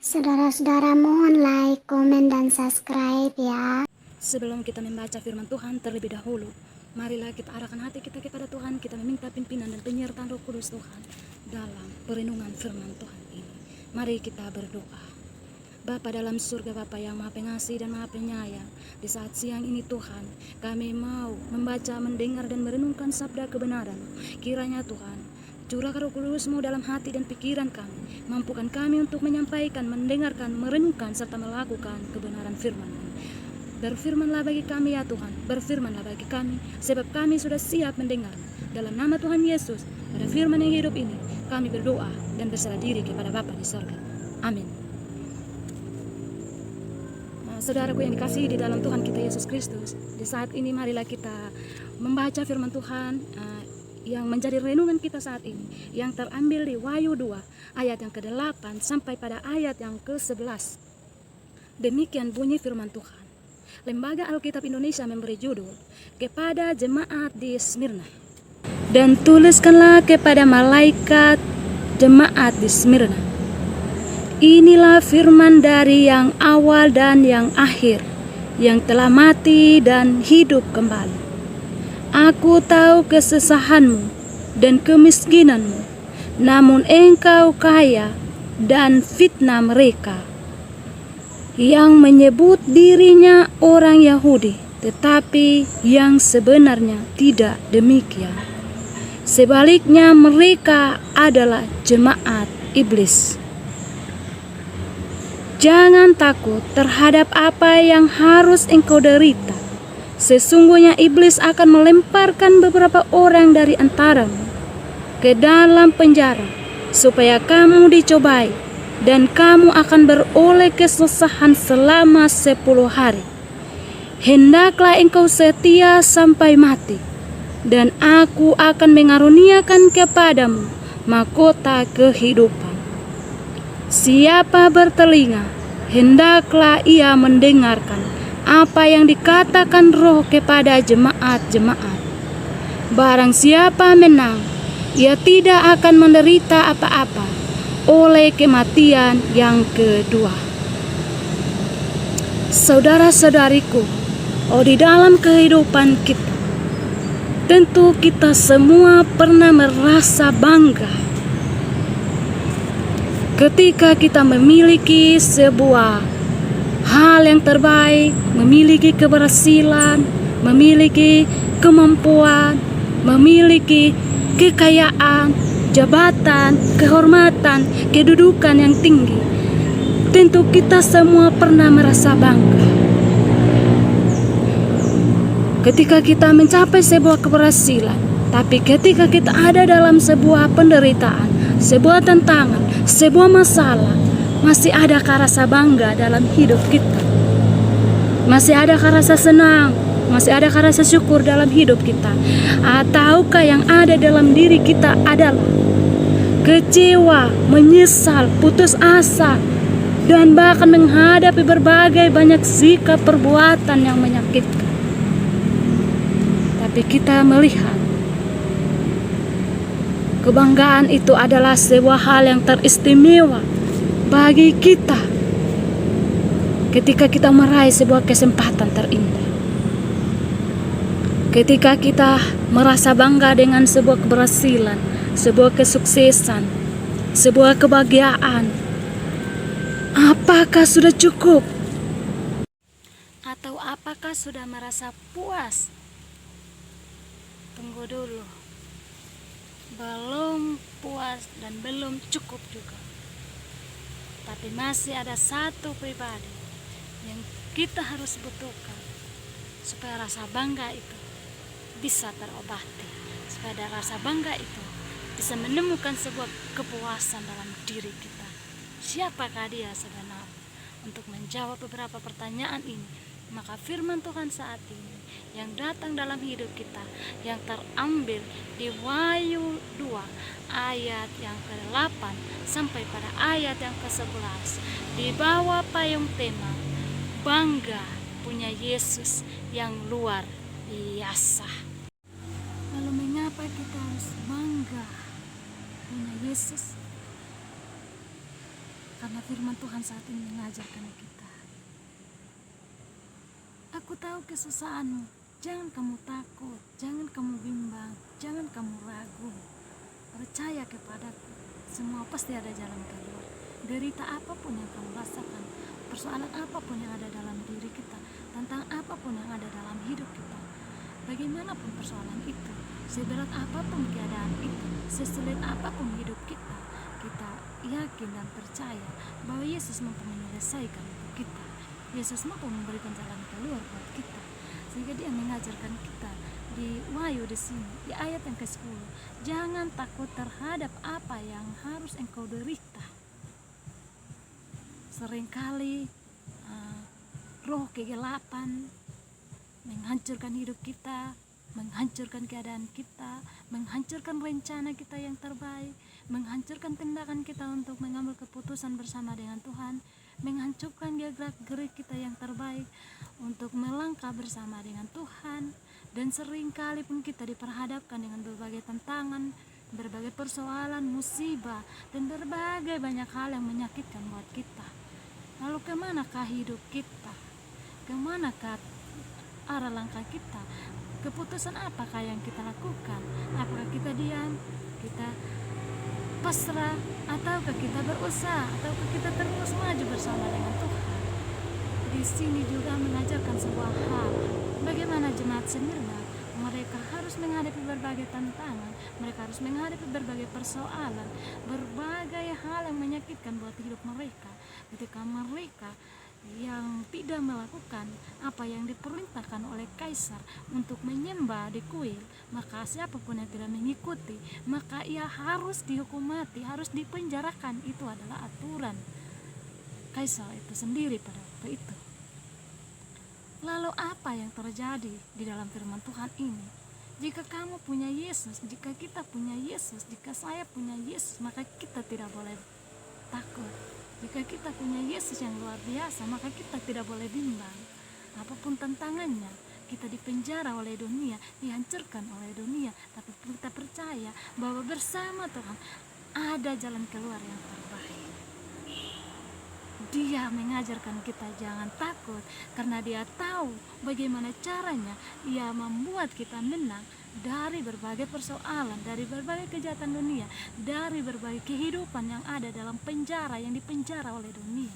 Saudara-saudara mohon like, komen, dan subscribe ya. Sebelum kita membaca firman Tuhan terlebih dahulu, marilah kita arahkan hati kita kepada Tuhan. Kita meminta pimpinan dan penyertaan Roh Kudus Tuhan dalam perenungan firman Tuhan ini. Mari kita berdoa. Bapa dalam surga, Bapa yang Maha Pengasih dan Maha Penyayang, di saat siang ini Tuhan, kami mau membaca, mendengar, dan merenungkan sabda kebenaran. Kiranya Tuhan, curahkan Roh Kudus-Mu dalam hati dan pikiran kami, mampukan kami untuk menyampaikan, mendengarkan, merenungkan, serta melakukan kebenaran firman-Mu. Berfirmanlah bagi kami ya Tuhan, berfirmanlah bagi kami, sebab kami sudah siap mendengar. Dalam nama Tuhan Yesus, pada firman yang hidup ini, kami berdoa dan berserah diri kepada Bapa di sorga. Amin. Saudaraku yang dikasihi di dalam Tuhan kita Yesus Kristus, di saat ini marilah kita membaca firman Tuhan yang menjadi renungan kita saat ini, yang terambil di Wahyu 2 ayat yang ke-8 sampai pada ayat yang ke-11. Demikian bunyi firman Tuhan. Lembaga Alkitab Indonesia memberi judul, kepada jemaat di Smyrna. Dan tuliskanlah kepada malaikat jemaat di Smyrna, inilah firman dari yang awal dan yang akhir, yang telah mati dan hidup kembali. Aku tahu kesusahanmu dan kemiskinanmu, namun engkau kaya, dan fitnah mereka yang menyebut dirinya orang Yahudi, tetapi yang sebenarnya tidak demikian. Sebaliknya mereka adalah jemaat iblis. Jangan takut terhadap apa yang harus engkau derita. Sesungguhnya iblis akan melemparkan beberapa orang dari antaramu ke dalam penjara, supaya kamu dicobai, dan kamu akan beroleh kesusahan selama 10 hari. Hendaklah engkau setia sampai mati, dan aku akan mengaruniakan kepadamu mahkota kehidupan. Siapa bertelinga, hendaklah ia mendengarkan apa yang dikatakan Roh kepada jemaat-jemaat. Barang siapa menang, ia tidak akan menderita apa-apa oleh kematian yang kedua. Saudara-saudariku, di dalam kehidupan kita, tentu kita semua pernah merasa bangga ketika kita memiliki sebuah hal yang terbaik, memiliki keberhasilan, memiliki kemampuan, memiliki kekayaan, jabatan, kehormatan, kedudukan yang tinggi. Tentu kita semua pernah merasa bangga ketika kita mencapai sebuah keberhasilan. Tapi ketika kita ada dalam sebuah penderitaan, sebuah tantangan, sebuah masalah, masih adakah rasa bangga dalam hidup kita? Masih adakah rasa senang? Masih adakah rasa syukur dalam hidup kita? Ataukah yang ada dalam diri kita adalah kecewa, menyesal, putus asa, dan bahkan menghadapi berbagai banyak sikap perbuatan yang menyakitkan? Tapi kita melihat kebanggaan itu adalah sebuah hal yang teristimewa bagi kita ketika kita meraih sebuah kesempatan terindah. Ketika kita merasa bangga dengan sebuah keberhasilan, sebuah kesuksesan, sebuah kebahagiaan, apakah sudah cukup? Atau apakah sudah merasa puas? Tunggu dulu, belum puas dan belum cukup juga. Tapi masih ada satu pribadi yang kita harus butuhkan supaya rasa bangga itu bisa terobati, supaya rasa bangga itu bisa menemukan sebuah kepuasan dalam diri kita. Siapakah dia sebenarnya? Untuk menjawab beberapa pertanyaan ini, maka firman Tuhan saat ini yang datang dalam hidup kita, yang terambil di Wahyu 2 ayat yang ke-8 sampai pada ayat yang ke-11, di bawah payung tema bangga punya Yesus yang luar biasa. Lalu mengapa kita harus bangga punya Yesus? Karena firman Tuhan saat ini mengajarkan kita. Aku tahu kesusahanmu, jangan kamu takut, jangan kamu bimbang, jangan kamu ragu. Percaya kepadaku, semua pasti ada jalan keluar. Derita apapun yang kamu rasakan, persoalan apapun yang ada dalam diri kita, tentang apapun yang ada dalam hidup kita, bagaimanapun persoalan itu, seberat apapun keadaan itu, sesulit apapun hidup kita, kita yakin dan percaya bahwa Yesus mampu menyelesaikan untuk kita. Yesus mampu memberikan jalan keluar buat kita. Sehingga dia mengajarkan kita di Wahyu di sini, di ayat yang ke-10, jangan takut terhadap apa yang harus engkau derita. Seringkali roh kegelapan menghancurkan hidup kita, menghancurkan keadaan kita, menghancurkan rencana kita yang terbaik, menghancurkan tindakan kita untuk mengambil keputusan bersama dengan Tuhan, menghancurkan gerak-gerik kita yang terbaik untuk melangkah bersama dengan Tuhan. Dan seringkali pun kita diperhadapkan dengan berbagai tantangan, berbagai persoalan, musibah, dan berbagai banyak hal yang menyakitkan buat kita. Lalu kemanakah hidup kita? Kemanakah arah langkah kita? Keputusan apakah yang kita lakukan? Apakah kita diam, kita pasrah, ataukah kita berusaha, ataukah kita terus maju bersama dengan Tuhan? Di sini juga mengajarkan sebuah hal, bagaimana jemaat Smyrna, mereka harus menghadapi berbagai tantangan, mereka harus menghadapi berbagai persoalan, berbagai hal yang menyakitkan buat hidup mereka. Ketika mereka yang tidak melakukan apa yang diperintahkan oleh kaisar untuk menyembah di kuil, maka siapapun yang tidak mengikuti, maka ia harus dihukum mati, harus dipenjarakan. Itu adalah aturan kaisar itu sendiri pada waktu itu. Lalu apa yang terjadi di dalam firman Tuhan ini? Jika kamu punya Yesus, jika kita punya Yesus, jika saya punya Yesus, maka kita tidak boleh takut. Jika kita punya Yesus yang luar biasa, maka kita tidak boleh bimbang. Apapun tantangannya, kita dipenjara oleh dunia, dihancurkan oleh dunia, tapi kita percaya bahwa bersama Tuhan ada jalan keluar yang terbaik. Dia mengajarkan kita jangan takut, karena dia tahu bagaimana caranya ia membuat kita menang dari berbagai persoalan, dari berbagai kejahatan dunia, dari berbagai kehidupan yang ada dalam penjara, yang dipenjara oleh dunia.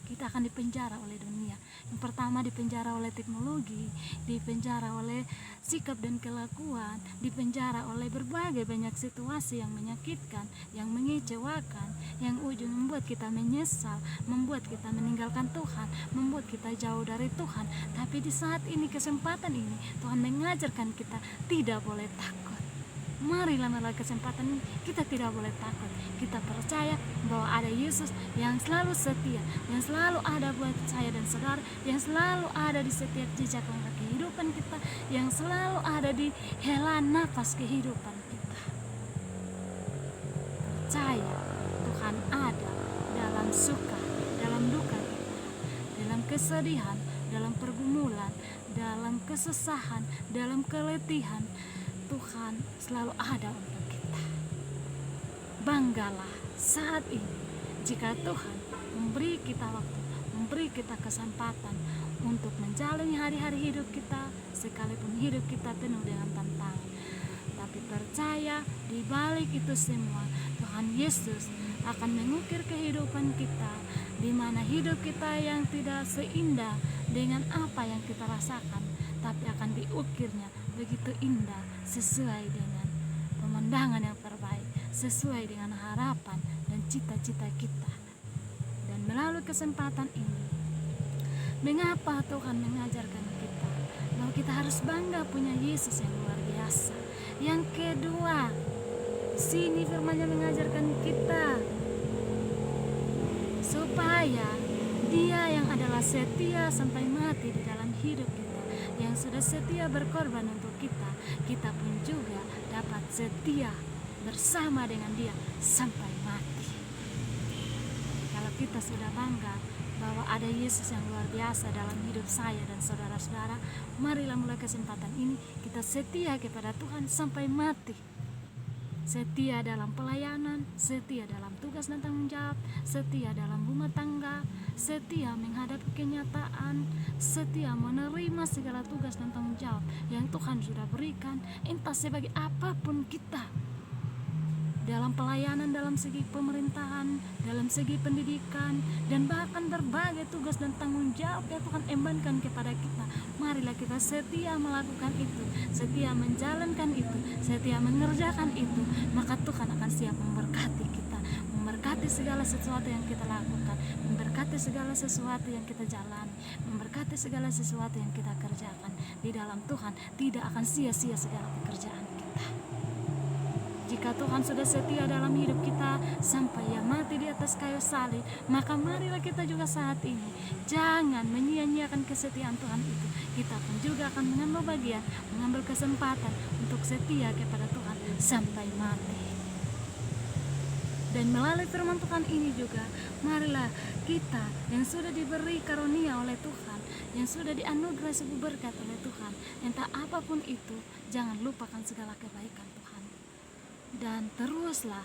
Kita akan dipenjara oleh dunia. Yang pertama dipenjara oleh teknologi, dipenjara oleh sikap dan kelakuan, dipenjara oleh berbagai banyak situasi yang menyakitkan, yang mengecewakan, yang ujung membuat kita menyesal, membuat kita meninggalkan Tuhan, membuat kita jauh dari Tuhan. Tapi di saat ini, kesempatan ini, Tuhan mengajarkan kita tidak boleh takut. Marilah melalui kesempatan ini, kita tidak boleh takut. Kita percaya bahwa ada Yesus yang selalu setia, yang selalu ada buat saya dan saudara, yang selalu ada di setiap jejak langkah kehidupan kita, yang selalu ada di hela nafas kehidupan kita. Percaya Tuhan ada dalam suka, dalam duka kita, dalam kesedihan, dalam pergumulan, dalam kesusahan, dalam keletihan. Tuhan selalu ada untuk kita. Banggalah saat ini jika Tuhan memberi kita waktu, memberi kita kesempatan untuk menjalani hari-hari hidup kita, sekalipun hidup kita penuh dengan tantangan. Tapi percaya di balik itu semua, Tuhan Yesus akan mengukir kehidupan kita, di mana hidup kita yang tidak seindah dengan apa yang kita rasakan, tapi akan diukirnya begitu indah, sesuai dengan pemandangan yang terbaik, sesuai dengan harapan dan cita-cita kita. Dan melalui kesempatan ini, mengapa Tuhan mengajarkan kita bahwa kita harus bangga punya Yesus yang luar biasa. Yang kedua, sini firman-Nya mengajarkan kita supaya Dia yang adalah setia sampai mati di dalam hidup kita, yang sudah setia berkorban untuk kita, kita pun juga dapat setia bersama dengan Dia sampai mati. Kalau kita sudah bangga bahwa ada Yesus yang luar biasa dalam hidup saya dan saudara-saudara, marilah mulai kesempatan ini kita setia kepada Tuhan sampai mati. setia dalam pelayanan, setia dalam tugas dan tanggung jawab, setia dalam rumah tangga, setia menghadapi kenyataan, setia menerima segala tugas dan tanggung jawab yang Tuhan sudah berikan, entah sebagai apapun kita, dalam pelayanan, dalam segi pemerintahan, dalam segi pendidikan, dan bahkan berbagai tugas dan tanggung jawab yang Tuhan embankan kepada kita. Marilah kita setia melakukan itu, setia menjalankan itu, setia mengerjakan itu, maka Tuhan akan siap memberkati kita, memberkati segala sesuatu yang kita lakukan, memberkati segala sesuatu yang kita jalani, memberkati segala sesuatu yang kita kerjakan. Di dalam Tuhan tidak akan sia-sia segala pekerjaan kita. Jika Tuhan sudah setia dalam hidup kita sampai Ia mati di atas kayu salib, maka marilah kita juga saat ini jangan menyia-nyiakan kesetiaan Tuhan itu. Kita pun juga akan mengambil bagian, mengambil kesempatan untuk setia kepada Tuhan sampai mati. Dan melalui firman Tuhan ini juga, marilah kita yang sudah diberi karunia oleh Tuhan, yang sudah dianugerah sebuah berkat oleh Tuhan, entah apapun itu, jangan lupakan segala kebaikan Tuhan. Dan teruslah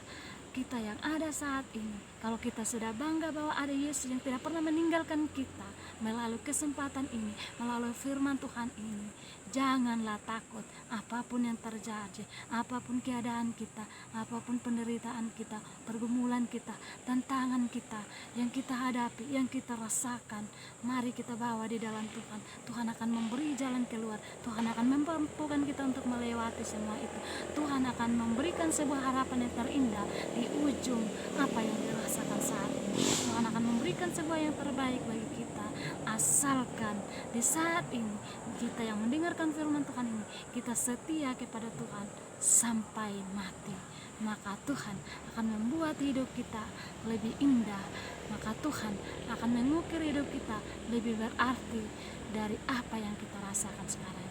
kita yang ada saat ini, kalau kita sudah bangga bahwa ada Yesus yang tidak pernah meninggalkan kita, melalui kesempatan ini, melalui firman Tuhan ini, janganlah takut apapun yang terjadi, apapun keadaan kita, apapun penderitaan kita, pergumulan kita, tantangan kita yang kita hadapi, yang kita rasakan. Mari kita bawa di dalam Tuhan. Tuhan akan memberi jalan keluar, Tuhan akan memampukan kita untuk melewati semua itu. Tuhan akan memberikan sebuah harapan yang terindah di ujung apa yang dirasakan saat ini. Tuhan akan memberikan sebuah yang terbaik bagi kita, asalkan di saat ini kita yang mendengarkan firman Tuhan ini, kita setia kepada Tuhan sampai mati. Maka Tuhan akan membuat hidup kita lebih indah, maka Tuhan akan mengukir hidup kita lebih berarti dari apa yang kita rasakan sekarang ini.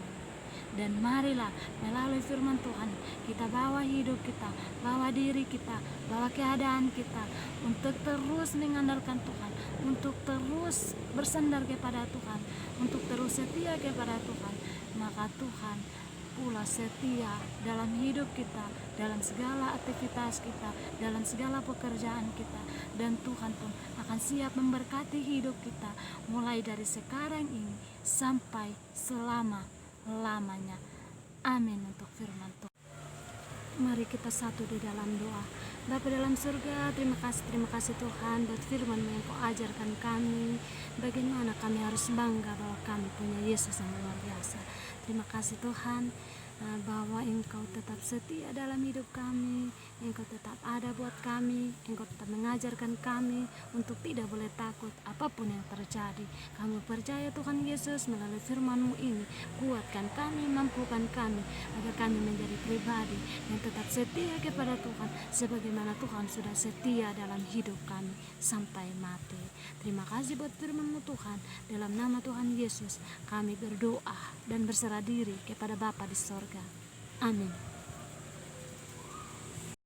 Dan marilah melalui firman Tuhan kita bawa hidup kita, bawa diri kita, bawa keadaan kita untuk terus mengandalkan Tuhan, untuk terus bersandar kepada Tuhan, untuk terus setia kepada Tuhan. Maka Tuhan pula setia dalam hidup kita, dalam segala aktivitas kita, dalam segala pekerjaan kita. Dan Tuhan pun akan siap memberkati hidup kita mulai dari sekarang ini sampai selama-lamanya. Amin untuk firman Tuhan. Mari kita satu di dalam doa. Bapa dalam surga, terima kasih Tuhan buat firman-Mu yang Kau ajarkan kami, bagaimana kami harus bangga bahwa kami punya Yesus yang luar biasa. Terima kasih Tuhan bahwa Engkau tetap setia dalam hidup kami, Engkau tetap ada buat kami, Engkau tetap mengajarkan kami untuk tidak boleh takut apapun yang terjadi. Kami percaya Tuhan Yesus melalui firman-Mu ini, kuatkan kami, mampukan kami, agar kami menjadi pribadi yang tetap setia kepada Tuhan, sebagaimana Tuhan sudah setia dalam hidup kami sampai mati. Terima kasih buat firman-Mu Tuhan. Dalam nama Tuhan Yesus kami berdoa dan berserah diri kepada Bapa di sorga. Amin.